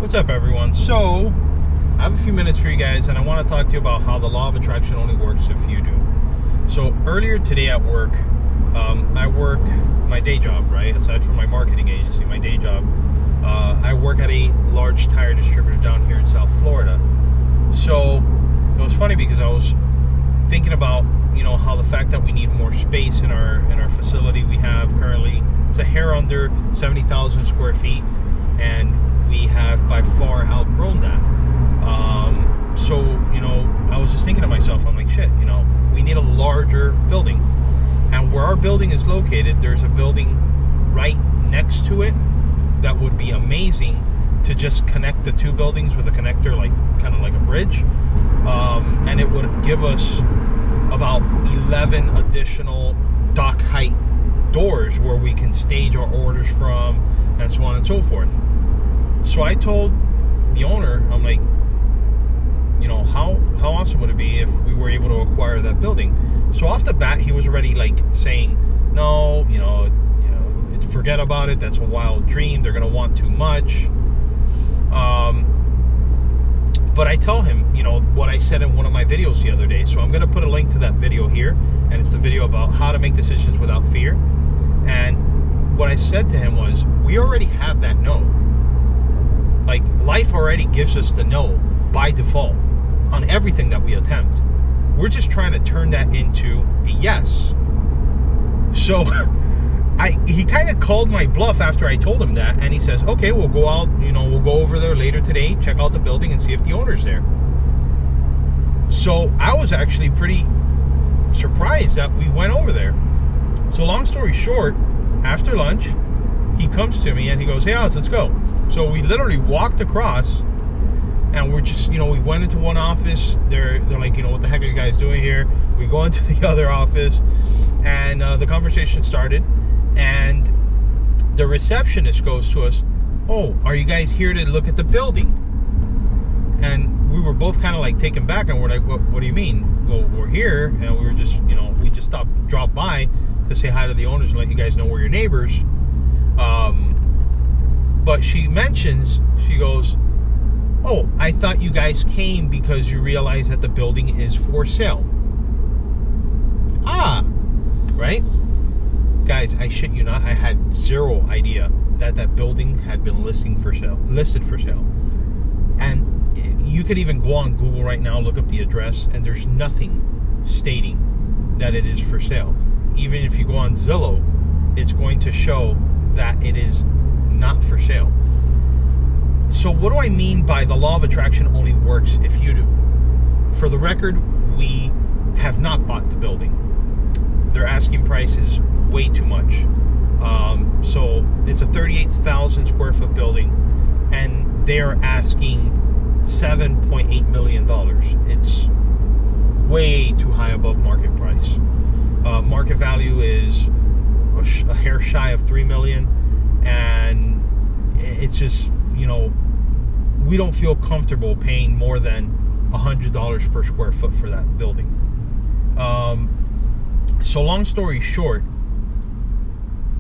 What's up, everyone? So, I have a few minutes for you guys, and I want to talk to you about how the law of attraction only works if you do. So, earlier today at work, I work my day job, right? Aside from my marketing agency, my day job, I work at a large tire distributor down here in South Florida. So, it was funny because I was thinking about, how the fact that we need more space in our facility we have currently. It's a hair under 70,000 square feet, and we have by far outgrown that. So, I was just thinking to myself, I'm like, shit, we need a larger building. And where our building is located, there's a building right next to it that would be amazing to just connect the two buildings with a connector, kind of like a bridge. And it would give us about 11 additional dock height doors where we can stage our orders from, and so on and so forth. So I told the owner, I'm like, how awesome would it be if we were able to acquire that building? So off the bat, he was already saying, no, forget about it. That's a wild dream. They're going to want too much. But I tell him, what I said in one of my videos the other day. So I'm going to put a link to that video here, and it's the video about how to make decisions without fear. And what I said to him was, we already have that no. Life already gives us the no by default on everything that we attempt. We're just trying to turn that into a yes. So he kind of called my bluff after I told him that, and he says, okay, we'll go out, we'll go over there later today, check out the building and see if the owner's there. So I was actually pretty surprised that we went over there. So long story short, after lunch, he comes to me and he goes, hey, Alex, let's go. So we literally walked across, and we're just, we went into one office. They're like, what the heck are you guys doing here? We go into the other office, and the conversation started, and the receptionist goes to us, oh, are you guys here to look at the building? And we were both kind of taken back, and we're like, what do you mean? Well, we're here, and we were just, we just dropped by to say hi to the owners and let you guys know we're your neighbors. But she mentions, she goes, oh, I thought you guys came because you realized that the building is for sale. Right? Guys, I shit you not, I had zero idea that building had been listed for sale. And you could even go on Google right now, look up the address, and there's nothing stating that it is for sale. Even if you go on Zillow, it's going to show that it is not for sale. So what do I mean by the law of attraction only works if you do? For the record, we have not bought the building. Their asking price is way too much. So it's a 38,000 square foot building, and they're asking $7.8 million. It's way too high above market price. Market value is a hair shy of $3 million, and it's just, we don't feel comfortable paying more than $100 per square foot for that building. So long story short,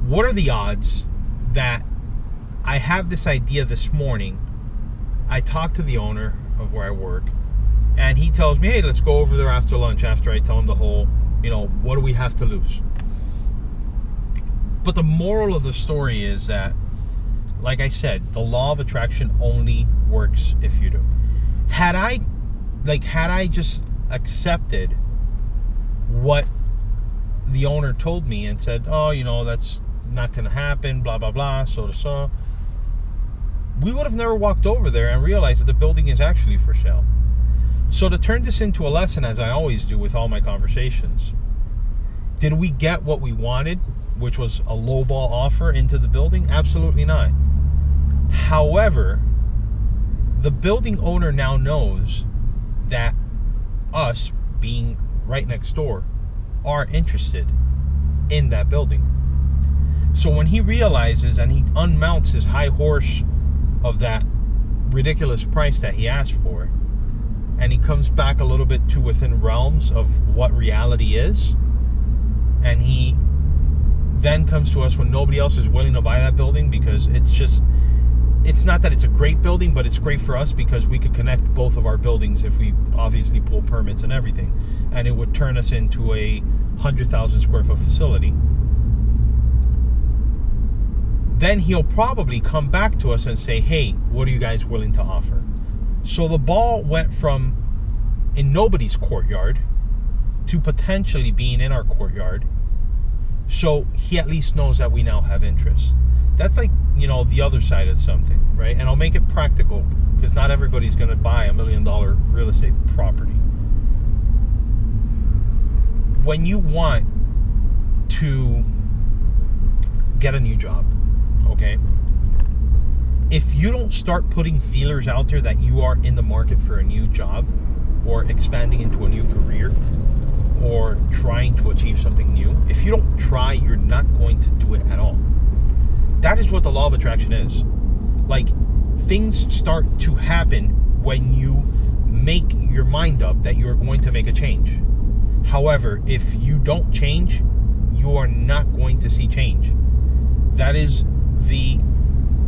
what are the odds that I have this idea this morning? I talked to the owner of where I work, and he tells me, hey, let's go over there after lunch, after I tell him the whole, what do we have to lose? But the moral of the story is that, like I said, the law of attraction only works if you do. Had I just accepted what the owner told me and said, oh, that's not going to happen, blah, blah, blah, so, we would have never walked over there and realized that the building is actually for sale. So to turn this into a lesson, as I always do with all my conversations, did we get what we wanted, which was a lowball offer into the building? Absolutely not. However, the building owner now knows that us, being right next door, are interested in that building. So when he realizes and he unmounts his high horse of that ridiculous price that he asked for, and he comes back a little bit to within realms of what reality is, and he then comes to us when nobody else is willing to buy that building because it's just, it's not that it's a great building, but it's great for us because we could connect both of our buildings if we obviously pull permits and everything, and it would turn us into a 100,000 square foot facility. Then he'll probably come back to us and say, hey, what are you guys willing to offer? So the ball went from in nobody's courtyard to potentially being in our courtyard. So he at least knows that we now have interest. That's like, the other side of something, right? And I'll make it practical because not everybody's going to buy $1 million real estate property. When you want to get a new job, okay, if you don't start putting feelers out there that you are in the market for a new job or expanding into a new career or trying to achieve something new, if you don't try, you're not going to do it at all. That is what the law of attraction is. Like, things start to happen when you make your mind up that you're going to make a change. However, if you don't change, you are not going to see change. That is the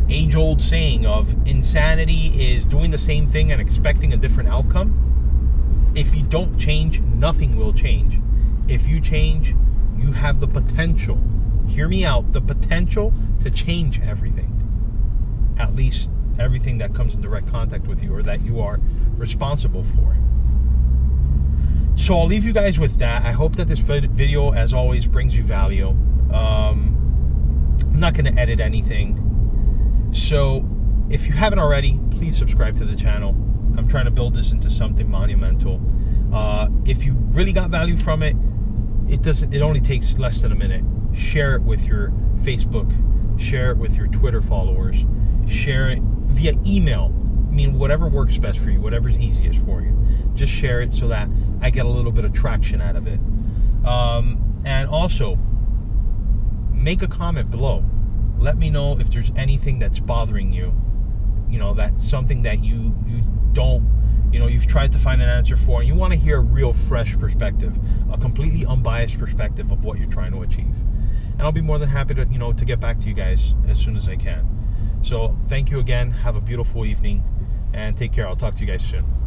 age-old saying of insanity is doing the same thing and expecting a different outcome. If you don't change, nothing will change. If you change, you have the potential, hear me out, the potential to change everything. At least everything that comes in direct contact with you or that you are responsible for. So I'll leave you guys with that. I hope that this video, as always, brings you value. I'm not going to edit anything. So if you haven't already, please subscribe to the channel. I'm trying to build this into something monumental. If you really got value from it, it only takes less than a minute. Share it with your Facebook, share it with your Twitter followers, share it via email. I mean, whatever works best for you, whatever's easiest for you. Just share it so that I get a little bit of traction out of it. And also, make a comment below. Let me know if there's anything that's bothering you. That's something that you don't, you've tried to find an answer for, and you want to hear a real fresh perspective, a completely unbiased perspective of what you're trying to achieve. And I'll be more than happy to, to get back to you guys as soon as I can. So thank you again. Have a beautiful evening and take care. I'll talk to you guys soon.